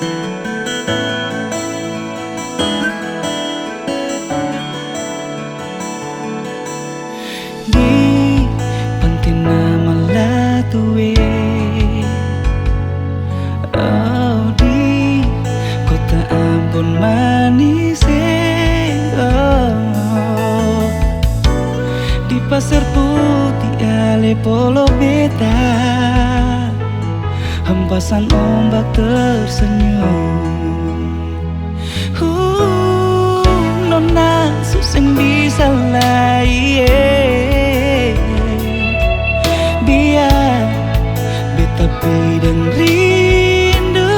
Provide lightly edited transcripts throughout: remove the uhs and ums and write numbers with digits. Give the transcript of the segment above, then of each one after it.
Di pentina malah tuwe, oh di kota Ambon manis, oh di pasar putih Aleppo beta, hempasan ombak tersenyum. Nona suseng bisa lai, biar beta pidang rindu,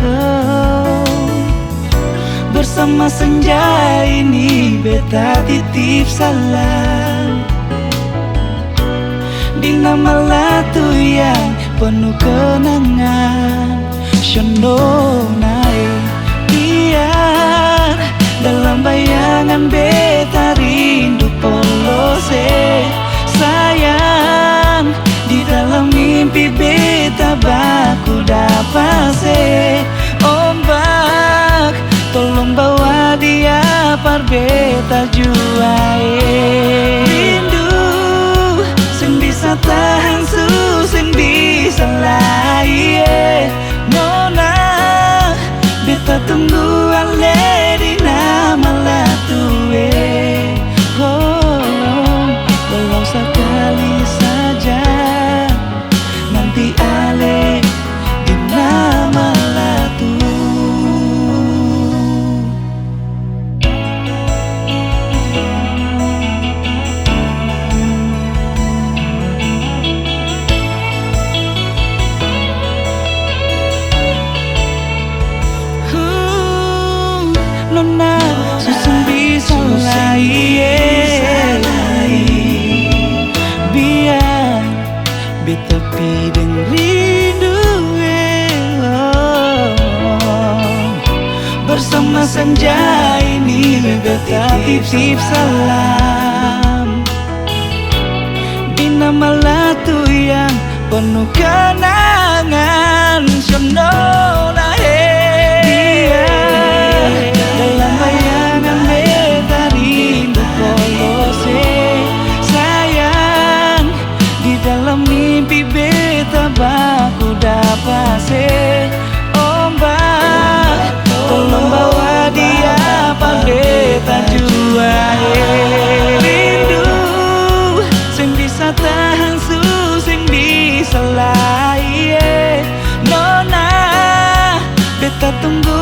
oh. Bersama senja ini beta titip salam di nama latu yang penuh kenangan. Shononai biar dalam bayangan beta rindu polose, sayang di dalam mimpi beta baku dapase. Ombak tolong bawa dia par beta juae. Rindu sing bisa tahan sing bisa lai, nona beta tunggu ale di nama latue, oh walau sekali saja nanti ale di nama latu. Nona susung bisa lai, biar beta pideng rindu, oh. Bersama senja ini beta titip salam di nama latu yang penuh kenangan. Shonona dalam bayangan beta rindu polose, sayang di dalam mimpi beta baku dapase. Ombak tolong bawa dia par beta juae. Rindu sing bisa tahan sing bisa lai, nona beta tunggu